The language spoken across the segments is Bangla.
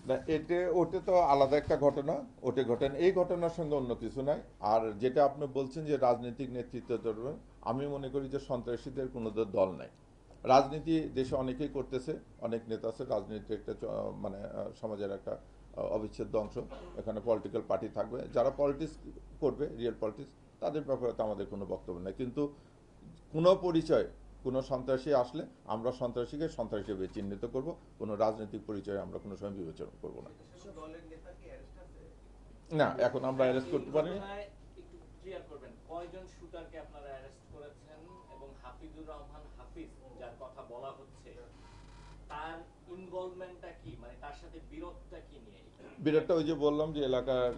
না, ওটা তো আলাদা একটা ঘটনা। ওটা ঘটনা, এই ঘটনার সঙ্গে অন্য কিছু নাই। আর যেটা আপনি বলছেন যে রাজনৈতিক নেতৃত্ব ধরবে, আমি মনে করি যে সন্ত্রাসীদের কোনো দল নাই। রাজনীতি দেশে অনেকেই করতেছে, অনেক নেতা আছে। রাজনীতি একটা মানে সমাজের একটা অবিচ্ছেদ্য অংশ। এখানে পলিটিক্যাল পার্টি থাকবে, যারা পলিটিক্স করবে, রিয়েল পলিটিক্স, তাদের ব্যাপারে তো আমাদের কোনো বক্তব্য নেই। কিন্তু কোনো পরিচয়, কোনো সন্ত্রাসী আসলে আমরা সন্ত্রাসীকে সন্ত্রাসী হিসেবে চিহ্নিত করব। কোনো রাজনৈতিক পরিচয় আমরা কোনো সময় বিবেচনা করব না। না, এখন আমরা অ্যারেস্ট করতে পারিনি। একটু ক্লিয়ার করবেন কয়জন শুটারকে আপনারা অ্যারেস্ট করেছেন এবং হাফিজুর রহমান হাফিজ যার কথা বলা হচ্ছে তার ইনভলভমেন্টটা কি, মানে তার সাথে বিরোধটা কি নিয়ে? বিরাটটা ওই যে বললাম যে এলাকার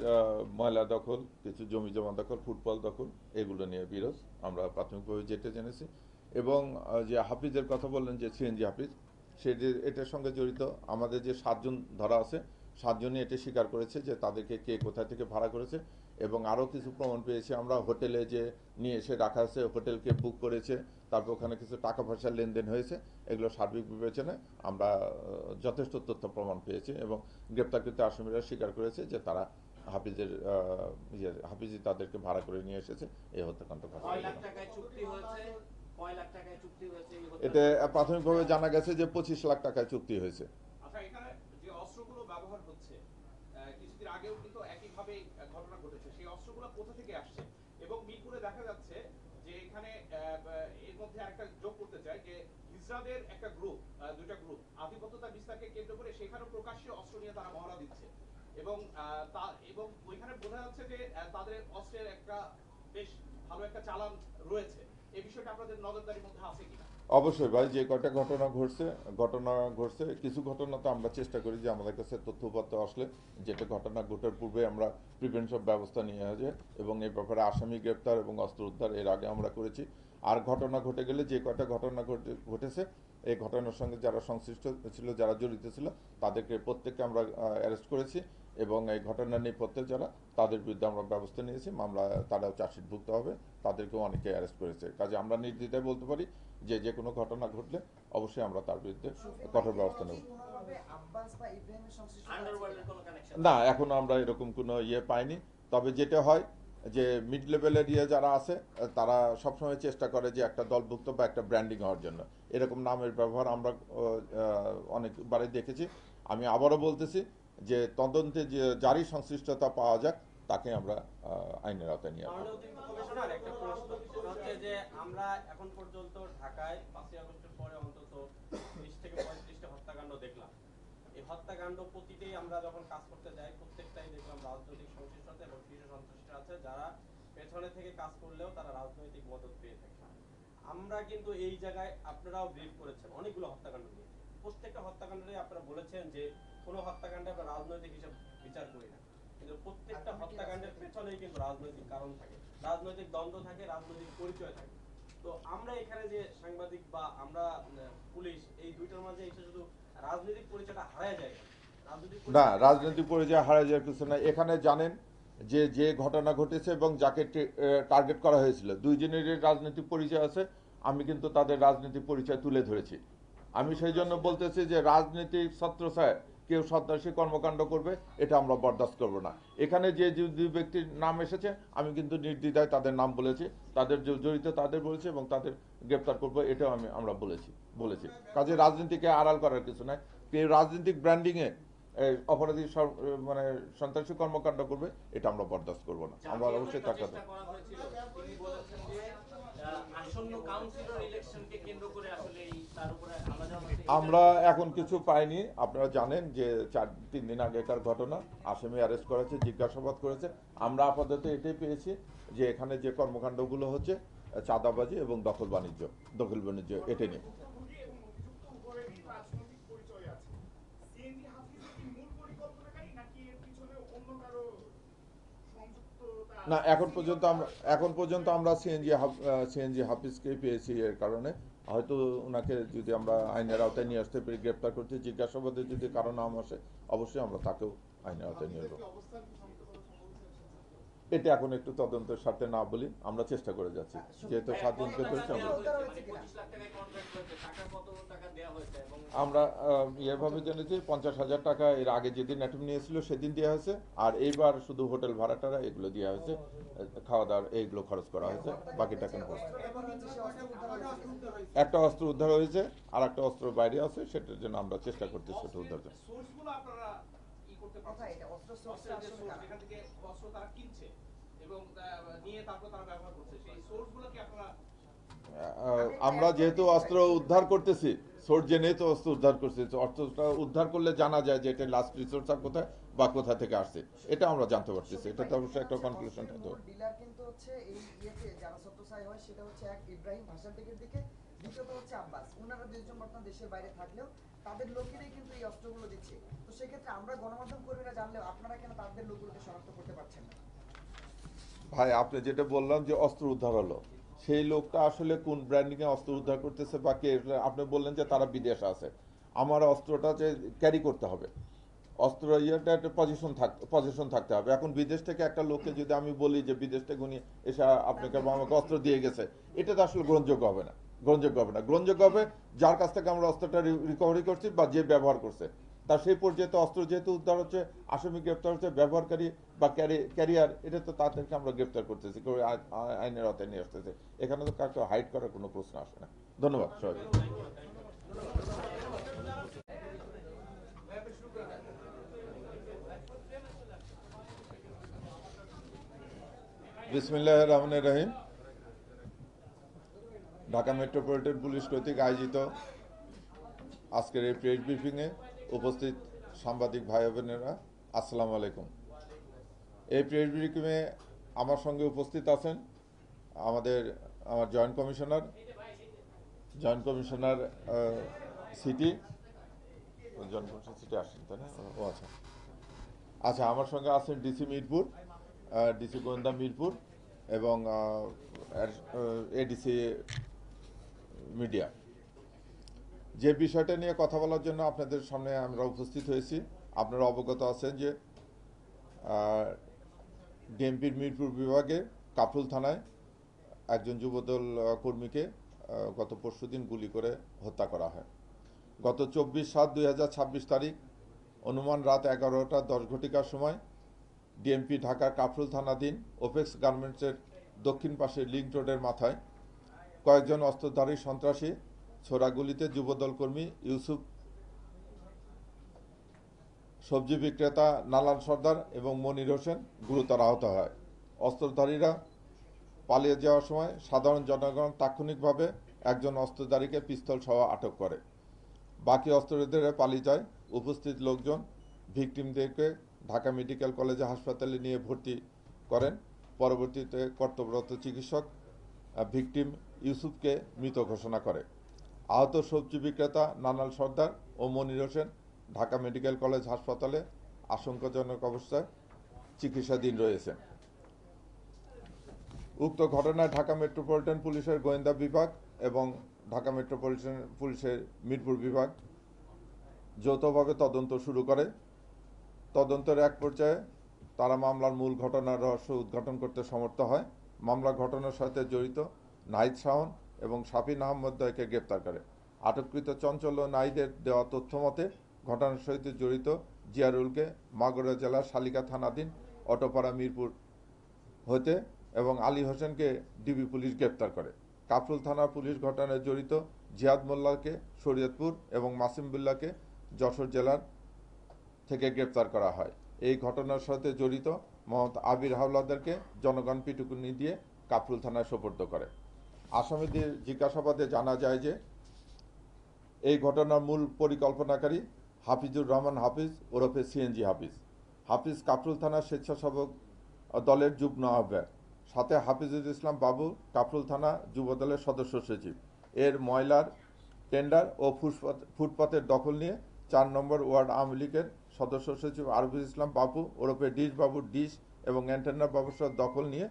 ময়লা দখল, কিছু জমি জমা দখল, ফুটবল দখল, এগুলো নিয়ে বিরোধ আমরা প্রাথমিকভাবে যেটা জেনেছি। এবং যে হাফিজের কথা বললেন, যে সিএনজি হাফিজ, সে যে এটার সঙ্গে জড়িত। আমাদের যে 7 জন ধরা আছে, 7 জনই এটা স্বীকার করেছে যে তাদেরকে কে কোথা থেকে ভাড়া করেছে। এবং আরও কিছু প্রমাণ পেয়েছি আমরা, হোটেলে যে নিয়ে এসে রাখা আছে, হোটেলকে বুক করেছে, তারপর ওখানে কিছু টাকা পয়সার লেনদেন হয়েছে। এগুলো সার্বিক বিবেচনায় আমরা যথেষ্ট তথ্য প্রমাণ পেয়েছি। এবং গ্রেপ্তারকৃত আসামিরা স্বীকার করেছে যে তারা হাফিজের হাফিজই তাদেরকে ভাড়া করে নিয়ে এসেছে এই হত্যাকাণ্ড ঘটানোর কয় লাখ জন্য। টাকায় চুক্তি হয়েছে, কয় লাখ টাকায় চুক্তি হয়েছে এই এতে হত্যাকাণ্ড? প্রাথমিকভাবে জানা গেছে যে 25 লাখ টাকায় চুক্তি হয়েছে। আচ্ছা, এখানে যে অস্ত্রগুলো ব্যবহার হচ্ছে, কিছুদিন আগেও কিন্তু একইভাবে ঘটনা ঘটেছে, সেই অস্ত্রগুলো কোথা থেকে আসছে? এবং মিরপুরে দেখা যাচ্ছে যে এখানে এর মধ্যে আরেকটা যোগ করতে চাই যে হিজড়াদের একটা গ্রুপ, দুইটা গ্রুপ আধিপত্যতা বিস্তারকে কেন্দ্র করে সেখানেও প্রকাশ্যে অস্ত্র নিয়ে তারা মহড়া দিচ্ছে। এবং এবং ওইখানে বোঝা যাচ্ছে যে তাদের অস্ত্রের একটা বেশ ভালো একটা চালান রয়েছে। এই বিষয়টা আপনাদের নজরদারির মধ্যে আছে কিনা? অবশ্যই ভাই, যে কয়টা ঘটনা ঘটছে, কিছু ঘটনা তো আমরা চেষ্টা করি যে আমাদের কাছে তথ্যপত্র আসলে, যেটা ঘটনা ঘটার পূর্বে আমরা প্রিভেনশন ব্যবস্থা নিয়ে আসে। এবং এই ব্যাপারে আসামি গ্রেপ্তার এবং অস্ত্র উদ্ধার এর আগে আমরা করেছি। আর ঘটনা ঘটে গেলে, যে কয়টা ঘটনা ঘটেছে, এই ঘটনার সঙ্গে যারা সংশ্লিষ্ট ছিল, যারা জড়িত ছিল, তাদেরকে প্রত্যেককে আমরা অ্যারেস্ট করেছি। এবং এই ঘটনার নেপথ্যে যারা, তাদের বিরুদ্ধে আমরা ব্যবস্থা নিয়েছি, মামলা, তারাও চার্জশিটভুক্ত হবে। তাদেরকেও অনেকে অ্যারেস্ট করেছে। কাজে আমরা নির্দ্বিধায় বলতে পারি যে যে কোনো ঘটনা ঘটলে অবশ্যই আমরা তার বিরুদ্ধে কঠোর ব্যবস্থা নেব। আন্ডারওয়ার্ল্ডের কোনো কানেকশন? না, এখনো আমরা এরকম কোনো ইয়ে পাইনি। তবে যেটা হয় যে মিড লেভেলের যারা আছে, তারা সবসময় চেষ্টা করে যে একটা দলভুক্ত বা একটা ব্র্যান্ডিং হওয়ার জন্য এরকম নামের ব্যবহার আমরা অনেকবারই দেখেছি। আমি আবারও বলতেছি যে তদন্তে যে যারই সংশ্লিষ্টতা পাওয়া যাক, তাকে আমরা আইনের আওতায় নিয়ে আসবো। মাননীয় অতিরিক্ত কমিশনার, একটা প্রশ্ন সেটা হচ্ছে যে আমরা এখন পর্যন্ত ঢাকায় 5ই আগস্টের পরে অন্তত 30 থেকে 35টা হত্যাকাণ্ড দেখলাম। এই হত্যাকাণ্ড প্রতিটাই আমরা যখন কাজ করতে যাই, প্রত্যেকটাই দেখলাম রাজনৈতিক সংশ্লিষ্টতা এবং শীর্ষ সন্ত্রাসীরা আছে, যারা পেছনে থেকে কাজ করলেও তারা রাজনৈতিক মদত পেয়ে থাকে। আমরা কিন্তু এই জায়গায়, আপনারাও ব্রিফ করেছেন অনেকগুলো হত্যাকাণ্ড নিয়ে, প্রত্যেকটা হত্যাকাণ্ডে আপনারা বলেছেন যে কোনো হত্যাকাণ্ডে আমরা রাজনৈতিক হিসাব বিচার করি না, কিন্তু প্রত্যেকটা হত্যাকাণ্ডের পেছনেই কিন্তু রাজনৈতিক কারণ থাকে, রাজনৈতিক দ্বন্দ্ব থাকে, রাজনৈতিক পরিচয় থাকে। তো আমরা এখানে যে সাংবাদিক বা আমরা পুলিশ, এই দুইটার মাঝে এসে শুধু রাজনৈতিক পরিচয়টা হারায় যায়। রাজনৈতিক না, পরিচয় রাজনৈতিক পরিচয় হারিয়ে যাওয়ার কিছু না। এখানে জানেন যে যে ঘটনা ঘটেছে এবং যাকে টার্গেট করা হয়েছিল, দুইজনেরই রাজনৈতিক পরিচয় আছে। আমি কিন্তু তাদের রাজনৈতিক পরিচয় তুলে ধরেছি। আমি সেই জন্য বলতেছি যে রাজনৈতিক ছত্রছায়ায় কেউ সন্ত্রাসী কর্মকাণ্ড করবে, এটা আমরা বরদাস্ত করব না। এখানে যে দুই ব্যক্তির নাম এসেছে, আমি কিন্তু নির্দ্বিধায় তাদের নাম বলেছি, তাদের জড়িত তাদের বলেছি, এবং তাদের গ্রেপ্তার করবো, এটাও আমরা বলেছি। কাজে রাজনীতিকে আড়াল করার কিছু নাই। কেউ রাজনৈতিক ব্র্যান্ডিংয়ে অপরাধী মানে সন্ত্রাসী কর্মকাণ্ড করবে, এটা আমরা বরদাস্ত করব না। আমরা অবশ্যই তার চেষ্টা করা হয়েছিল, তিনি বলেছেন যে আসন্ন কাউন্সিলর ইলেকশনকে কেন্দ্র করে আসলে তার উপরে আমরা এখন কিছু পাইনি। আপনারা জানেন যে 3 দিন আগেকার ঘটনা, আসামি অ্যারেস্ট করেছে, জিজ্ঞাসাবাদ করেছে। আমরা আপাতত এটাই পেয়েছি যে এখানে যে কর্মকাণ্ডগুলো হচ্ছে, চাঁদাবাজি এবং দখল বাণিজ্য এটা নিয়ে। না, এখন পর্যন্ত আমরা সিএনজি হাফিজকেই পেয়েছি। এর কারণে হয়তো ওনাকে যদি আমরা আইনের আওতায় নিয়ে আসতে পারি, গ্রেপ্তার করতে, জিজ্ঞাসাবাদে যদি কারো নাম আসে, অবশ্যই আমরা তাকেও আইনের আওতায় নিয়ে আসবো। এটা এখন একটু তদন্তের স্বার্থে না বলি, আমরা চেষ্টা করে যাচ্ছি, যেহেতু 7 দিনকে ধরেছি আমরা। 25 লাখ টাকায় কন্ট্রাক্ট হয়েছে, টাকা কত টাকা দেওয়া হয়েছে এবং আমরা এভাবে জেনেছি 50,000 টাকা এর আগে যেদিন অ্যাটেম্প নিয়েছিল সেদিন দেওয়া হয়েছে, আর এইবার শুধু হোটেল ভাড়াটারা এগুলো দেওয়া হয়েছে, খাওয়া দাওয়ার এইগুলো খরচ করা হয়েছে, বাকি টাকা না। একটা অস্ত্র উদ্ধার হয়েছে, আর একটা অস্ত্র বাইরে আছে, সেটার জন্য আমরা চেষ্টা করতেছি সেটা উদ্ধার করার। সোর্সগুলো আপনারা করতে কোথায় পারছেন? এটা অস্ত্র source অস্ত্রের যে আসলে source, কারা? যেখান থেকে অস্ত্র তারা কিনছে এবং নিয়ে তারপর তারা ব্যবহার করছে, সেই সোর্সগুলো কি আপনারা আমরা যেহেতু অস্ত্র উদ্ধার করতেছি, সোর্স জেনেই তো অস্ত্র উদ্ধার করছি, তো অস্ত্রটা উদ্ধার করলে জানা যায় যে এটা লাস্ট রিসোর্স কোথায় বা কোথা থেকে আসছে, এটা আমরা জানতে পারতেছি। এটা তো অবশ্যই একটা কনক্লুশন হতো। ডিলার কিন্তু হচ্ছে এই ইয়েতে যারা ছত্রছায়া হয় সেটা হচ্ছে এক ইব্রাহিম ভাষার দিকের দিকে, দ্বিতীয়ত হচ্ছে আব্বাস। ওনারা দুইজন বর্তমান দেশের বাইরে থাকলেও তাদের লোকেরাই কিন্তু এই অস্ত্রগুলো দিচ্ছে। তো সেক্ষেত্রে আমরা গণমাধ্যম কর্মীরা জানলেও আপনারা কেন তাদের লোকগুলোকে শনাক্ত করতে পারছেন না? ভাই, আপনি যেটা বললাম যে অস্ত্র উদ্ধার হলো, সেই লোকটা আসলে কোন ব্র্যান্ডিং এ অস্ত্র উদ্ধার করতেছে বা কে, আপনি বললেন যে তারা বিদেশে আছে। আমার অস্ত্রটা যে ক্যারি করতে হবে, অস্ত্র ইয়েটা একটা পজিশন থাকতে হবে। এখন বিদেশ থেকে একটা লোককে যদি আমি বলি যে বিদেশ থেকে উনি এসে আপনাকে বা আমাকে অস্ত্র দিয়ে গেছে, এটা তো আসলে গ্রহণযোগ্য হবে না। গ্রহণযোগ্য হবে যার কাছ থেকে আমরা অস্ত্রটা রিকভারি করছি বা যে ব্যবহার করছে, তার সেই পর্যায়ে তো অস্ত্র যেহেতু উদ্ধার হচ্ছে, আসামি গ্রেপ্তার হচ্ছে, ব্যবহারকারী বা ক্যারিয়ার, এটা তো তাদেরকে আমরা গ্রেপ্তার করতেছি, কেউ আইনের আওতায় নিয়ে আসতেছে। এখানে তো কাউকে হাইড করার কোনো প্রশ্ন আসে না। ধন্যবাদ সবাই। বিসমিল্লাহির রহমানির রহিম। ঢাকা মেট্রোপলিটন পুলিশ কর্তৃক আয়োজিত আজকের এই প্রেস ব্রিফিংয়ে উপস্থিত সাংবাদিক ভাই বোনেরা, আসসালামু আলাইকুম। এই প্রেস ব্রিফিংয়ে আমার সঙ্গে উপস্থিত আছেন আমার জয়েন্ট কমিশনার সিটি আসেন, তাই না? ও আচ্ছা, আমার সঙ্গে আছেন ডিসি মিরপুর, ডিসি গোয়েন্দা মিরপুর এবং এডিসি মিডিয়া। যে বিষয়টা নিয়ে কথা বলার জন্য আপনাদের সামনে আমরা উপস্থিত হয়েছি, আপনারা অবগত আছেন যে ডিএমপির মিরপুর বিভাগে কাফরুল থানায় একজন যুবদল কর্মীকে গত পরশুদিন গুলি করে হত্যা করা হয়। গত 24/7/2026 তারিখ অনুমান রাত 11টা 10 ঘটিকার সময় ডিএমপি ঢাকার কাফরুল থানাধীন ওপেক্স গার্মেন্টসের দক্ষিণ পাশে লিংক রোডের মাথায় কয়েকজন অস্ত্রধারী সন্ত্রাসী ছোড়াগুলিতে যুবদল কর্মী ইউসুফ, সবজি বিক্রেতা নালাল সর্দার এবং মনির হোসেন গুরুতর আহত হয়। অস্ত্রধারীরা পালিয়ে যাওয়ার সময় সাধারণ জনগণ তাৎক্ষণিকভাবে একজন অস্ত্রধারীকে পিস্তল সহ আটক করে। বাকি অস্ত্রধারীরা পালিয়ে যায়। উপস্থিত লোকজন ভিকটিমদেরকে ঢাকা মেডিকেল কলেজ হাসপাতালে নিয়ে ভর্তি করেন। পরবর্তীতে কর্তব্যরত চিকিৎসক ভিকটিম ইউসুফকে মৃত ঘোষণা করে। আহত সবজি বিক্রেতা নানাল সর্দার ও মনির হোসেন ঢাকা মেডিকেল কলেজ হাসপাতালে আশঙ্কাজনক অবস্থায় চিকিৎসাধীন রয়েছেন। উক্ত ঘটনায় ঢাকা মেট্রোপলিটন পুলিশের গোয়েন্দা বিভাগ এবং ঢাকা মেট্রোপলিটন পুলিশের মিরপুর বিভাগ যৌথভাবে তদন্ত শুরু করে। তদন্তের এক পর্যায়ে তারা মামলার মূল ঘটনার রহস্য উদ্ঘাটন করতে সমর্থ হয়। মামলার ঘটনার সাথে জড়িত নাহিদ শাওন এবং শাফিন আহমদ দ্বয়কে গ্রেপ্তার করে। আটককৃত চঞ্চল ও নাহিদের দেওয়া তথ্য মতে ঘটনার সহিত জড়িত জিয়ারুলকে মাগুরা জেলার শালিকা থানাধীন অটোপাড়া মিরপুর হতে এবং আলী হোসেনকে ডিবি পুলিশ গ্রেপ্তার করে। কাফরুল থানার পুলিশ ঘটনায় জড়িত জিয়াদ মোল্লাকে শরীয়তপুর এবং মাসিমুল্লাহকে যশোর জেলার থেকে গ্রেপ্তার করা হয়। এই ঘটনার সাথে জড়িত মোহাম্মদ আবির হাওলাদারকে জনগণ পিটুকুনি দিয়ে কাফরুল থানায় সোপর্দ করে। আসামিদের জিজ্ঞাসাবাদে জানা যায় যে এই ঘটনার মূল পরিকল্পনাকারী হাফিজুর রহমান হাফিজ ওরফে সিএনজি হাফিজ। হাফিজ কাফরুল থানার স্বেচ্ছাসেবক দলের যুগ্ম আহ্বায়ক, সাথে হাফিজুল ইসলাম বাবু কাফরুল থানা যুবদলের সদস্য সচিব। এর ময়লার টেন্ডার ও ফুটপাতের দখল নিয়ে 4 নম্বর ওয়ার্ড আওয়ামী লীগের সদস্য সচিব আরফিজ ইসলাম বাবু ওরফে ডিশ বাবুর ডিশ এবং অ্যান্টেনা ব্যবসার দখল নিয়ে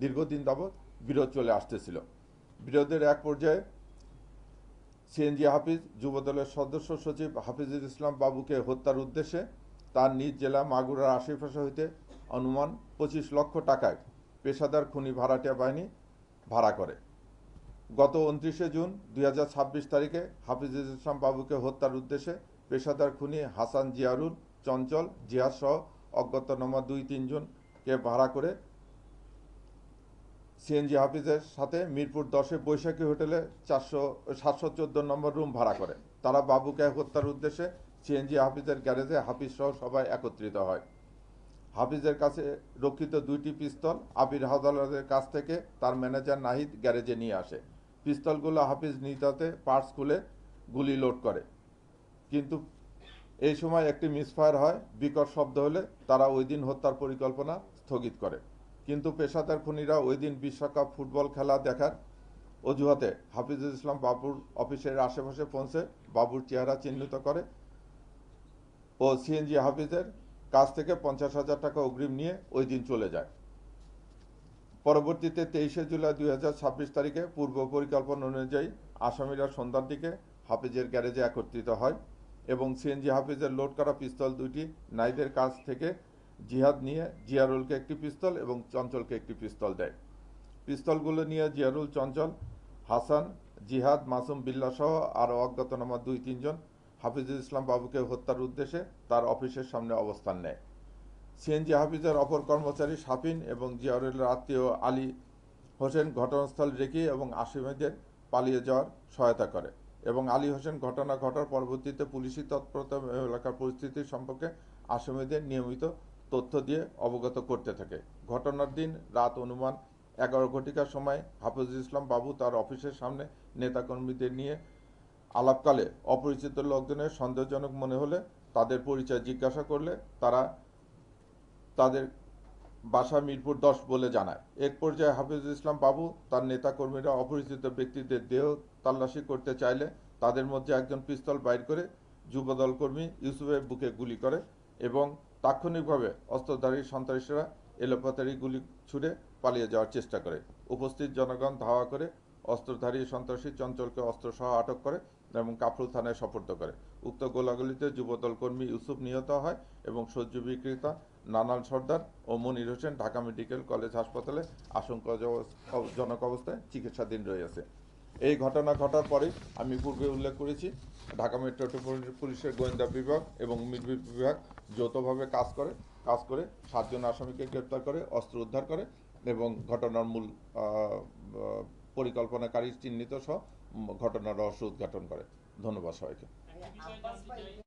দীর্ঘদিন যাবৎ বিরোধ চলে আসতেছিল। বিরোধের এক পর্যায়ে সিএনজি হাফিজ যুবদলের সদস্য সচিব হাফিজুল ইসলাম বাবুকে হত্যার উদ্দেশ্যে তার নিজ জেলা মাগুরার আশেপাশে হইতে অনুমান 25 লক্ষ টাকায় পেশাদার খুনি ভাড়াটিয়া বাহিনী ভাড়া করে। গত 29শে জুন 2026 তারিখে হাফিজুল ইসলাম বাবুকে হত্যার উদ্দেশ্যে পেশাদার খুনি হাসান জিয়ারুল, চঞ্চল, জিয়াদ সহ অজ্ঞাতনামা 2-3 জনকে ভাড়া করে সিএনজি হাফিজের সাথে মিরপুর 10-এ বৈশাখী হোটেলে 714 নম্বর রুম ভাড়া করে। তারা বাবুকে হত্যার উদ্দেশ্যে সিএনজি হাফিজের গ্যারেজে হাফিজ সহ সবাই একত্রিত হয়। হাফিজের কাছে রক্ষিত 2টি পিস্তল আবির হাওলাদারের কাছ থেকে তার ম্যানেজার নাহিদ গ্যারেজে নিয়ে আসে। পিস্তলগুলো হাফিজ নিজ হাতে পার্টস খুলে গুলি লোড করে, কিন্তু এই সময় একটি মিসফায়ার হয়। বিকট শব্দ হলে তারা ওই দিন হত্যার পরিকল্পনা স্থগিত করে। কিন্তু পেশাদার খুনিরা ওই দিন বিশ্বকাপ ফুটবল খেলা দেখার অজুহাতে হাফিজুল ইসলাম বাবুর অফিসের আশেপাশে পৌঁছে বাবুর চেহারা চিহ্নিত করে ও সিএনজি হাফিজের কাছ থেকে 50,000 টাকা অগ্রিম নিয়ে ওই দিন চলে যায়। পরবর্তীতে 23শে জুলাই 2026 তারিখে পূর্ব পরিকল্পনা অনুযায়ী আসামিরা সন্ধ্যার দিকে হাফিজের গ্যারেজে একত্রিত হয় এবং সিএনজি হাফিজের লোড করা পিস্তল 2টি নাইদের কাছ থেকে জিহাদ নিয়ে জিয়ারুলকে একটি পিস্তল এবং চঞ্চলকে একটি পিস্তল দেয়। পিস্তলগুলো নিয়ে জিয়ারুল, চঞ্চল, হাসান, জিহাদ, মাসুম বিল্লাহ সহ আরও অজ্ঞাতনামা 2-3 জন হাফিজুল ইসলাম বাবুকে হত্যার উদ্দেশ্যে তার অফিসের সামনে অবস্থান নেয়। সিএনজি হাফিজের অপর কর্মচারী শাফিন এবং জিয়ারুলের আত্মীয় আলী হোসেন ঘটনাস্থল রেখে এবং আসামিদের পালিয়ে যাওয়ার সহায়তা করে এবং আলী হোসেন ঘটনা ঘটার পরবর্তীতে পুলিশি তৎপরতা এলাকার পরিস্থিতি সম্পর্কে আসামিদের নিয়মিত তথ্য দিয়ে অবগত করতে থাকে। ঘটনার দিন রাত অনুমান 11 ঘটিকার সময় হাফিজুল ইসলাম বাবু তার অফিসের সামনে নেতাকর্মীদের নিয়ে আলাপকালে অপরিচিত লোকজনের সন্দেহজনক মনে হলে তাদের পরিচয় জিজ্ঞাসা করলে তারা তাদের বাসা মিরপুর 10 বলে জানায়। এক পর্যায়ে হাফিজুল ইসলাম বাবু তার নেতাকর্মীরা অপরিচিত ব্যক্তিদের দেহ তল্লাশি করতে চাইলে তাদের মধ্যে একজন পিস্তল বাইর করে যুবদল কর্মী ইউসুফের বুকে গুলি করে এবং তাৎক্ষণিকভাবে অস্ত্রধারী সন্ত্রাসীরা এলোপাতাড়ি গুলি ছুড়ে পালিয়ে যাওয়ার চেষ্টা করে। উপস্থিত জনগণ ধাওয়া করে অস্ত্রধারী সন্ত্রাসী চঞ্চলকে অস্ত্রসহ আটক করে এবং কাফরুল থানায় সোপর্দ করে। উক্ত গোলাগুলিতে যুবদল কর্মী ইউসুফ নিহত হয় এবং সহ্য বিক্রেতা নানাল সর্দার ও মনির হোসেন ঢাকা মেডিকেল কলেজ হাসপাতালে আশঙ্কাজনক অবস্থায় চিকিৎসাধীন রয়েছে। এই ঘটনা ঘটার পরে আমি পূর্বে উল্লেখ করেছি ঢাকা মেট্রোপলিটন পুলিশের গোয়েন্দা বিভাগ এবং মিডব্রিফ বিভাগ যৌথভাবে কাজ করে 7 জন আসামিকে গ্রেপ্তার করে অস্ত্র উদ্ধার করে এবং ঘটনার মূল পরিকল্পনাকারী চিহ্নিত সহ ঘটনার রহস্য উদ্ঘাটন করে। ধন্যবাদ সবাইকে।